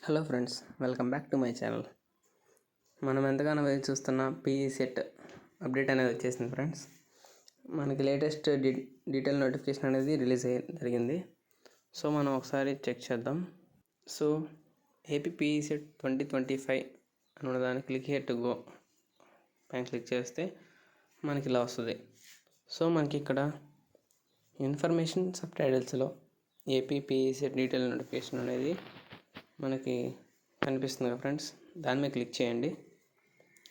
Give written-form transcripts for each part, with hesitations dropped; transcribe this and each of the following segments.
Hello friends, welcome back to my channel. మనం ఎంతగానో వేచి చూస్తున్న పీఈ సెట్ అప్డేట్ అనేది వచ్చేసింది ఫ్రెండ్స్. మనకి లేటెస్ట్ డీటెయిల్ నోటిఫికేషన్ అనేది రిలీజ్ జరిగింది. సో మనం ఒకసారి చెక్ చేద్దాం. సో ఏపీ పీఈ సెట్ 2025 అన్న దాన్ని క్లిక్ హియర్ టు గో పైన క్లిక్ చేస్తే మనకి ఇలా వస్తుంది. సో మనకి ఇక్కడ ఇన్ఫర్మేషన్ సబ్ టైటిల్స్లో AP PE set detail notification అనేది మనకి కనిపిస్తుంది కదా ఫ్రెండ్స్, దాని మీద క్లిక్ చేయండి.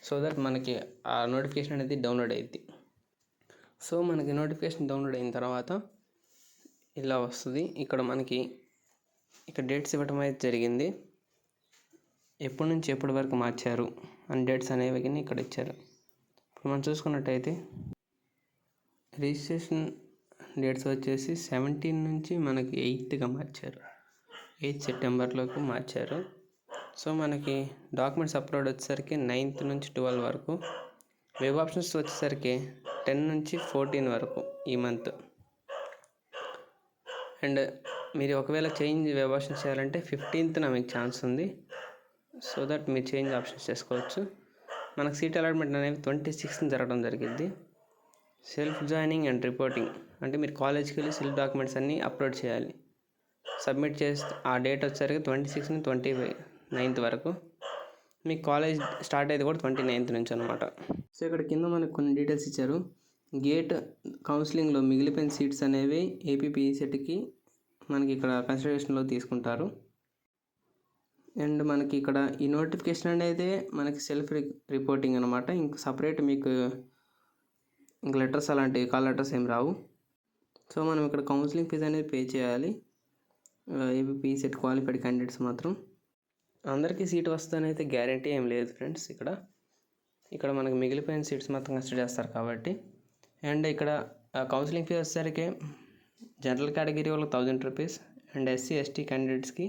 సో దట్ మనకి ఆ నోటిఫికేషన్ అనేది డౌన్లోడ్ అయ్యిద్ది. సో మనకి నోటిఫికేషన్ డౌన్లోడ్ అయిన తర్వాత ఇలా వస్తుంది. ఇక్కడ మనకి డేట్స్ ఇవ్వటం అయితే జరిగింది. ఎప్పటి నుంచి ఎప్పటి వరకు మార్చారు అని డేట్స్ అనేవి ఇక్కడ ఇచ్చారు. ఇప్పుడు మనం చూసుకున్నట్టయితే రిజిస్ట్రేషన్ డేట్స్ వచ్చేసి 17 నుంచి మనకి 8గా మార్చారు. 8 సెప్టెంబర్లోకి మార్చారు. సో మనకి డాక్యుమెంట్స్ అప్లోడ్ వచ్చేసరికి 9th నుంచి 12 వరకు, వెబ్ ఆప్షన్స్ వచ్చేసరికి 10 నుంచి 14 వరకు ఈ మంత్. అండ్ మీరు ఒకవేళ చేంజ్ వెబ్ ఆప్షన్స్ చేయాలంటే 15th మీకు ఛాన్స్ ఉంది. సో దట్ మీరు చేంజ్ ఆప్షన్స్ చేసుకోవచ్చు. మనకు సీట్ అలాట్మెంట్ అనేది 26th జరగడం జరిగింది. సెల్ఫ్ జాయినింగ్ అండ్ రిపోర్టింగ్ అంటే మీరు కాలేజ్కి వెళ్ళి సెల్ఫ్ డాక్యుమెంట్స్ అన్నీ అప్లోడ్ చేయాలి. సబ్మిట్ చేస్తే ఆ డేట్ వచ్చేసరికి 26 నుంచి 29th వరకు. మీ కాలేజ్ స్టార్ట్ అయ్యేది కూడా 29th నుంచి అనమాట. సో ఇక్కడ కింద మనకు కొన్ని డీటెయిల్స్ ఇచ్చారు. గేట్ కౌన్సిలింగ్లో మిగిలిపోయిన సీట్స్ అనేవి ఏపీపీఈ సెట్కి మనకి ఇక్కడ కన్సిడరేషన్లో తీసుకుంటారు. అండ్ మనకి ఇక్కడ ఈ నోటిఫికేషన్ అనేది మనకి సెల్ఫ్ రిపోర్టింగ్ అనమాట. ఇంక సపరేట్ మీకు ఇంక లెటర్స్ అలాంటివి కాల్ లెటర్స్ ఏం రావు. సో మనం ఇక్కడ కౌన్సిలింగ్ ఫీజు అనేది పే చేయాలి. ఏపీపీఈ సెట్ క్వాలిఫైడ్ క్యాండిడేట్స్ మాత్రం. అందరికీ సీట్ వస్తుందని అయితే గ్యారంటీ ఏం లేదు ఫ్రెండ్స్. ఇక్కడ మనకు మిగిలిపోయిన సీట్స్ మాత్రం కన్సిడర్ చేస్తారు కాబట్టి. అండ్ ఇక్కడ కౌన్సిలింగ్ ఫీజు వచ్చేసరికి జనరల్ కేటగిరీ వాళ్ళకి 1000 రూపీస్ అండ్ ఎస్సీ ఎస్టీ క్యాండిడేట్స్కి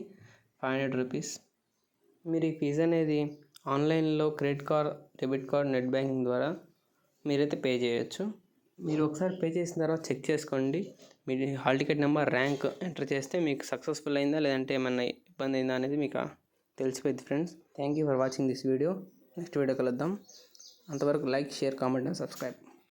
500 రూపీస్. మీరు ఈ ఫీజు అనేది ఆన్లైన్లో credit card, debit card, net banking ద్వారా మీరైతే పే చేయొచ్చు. మీరు ఒకసారి పే చేసిన తర్వాత చెక్ చేసుకోండి. మీ hall ticket number, rank enter చేస్తే మీకు సక్సెస్ఫుల్ అయిందా లేదంటే ఏమన్నా ఇబ్బంది అయిందా అనేది మీకు తెలిసిపోయింది friends. Thank you for watching this video. Next video కలుద్దాం. అంతవరకు like, share, comment and subscribe.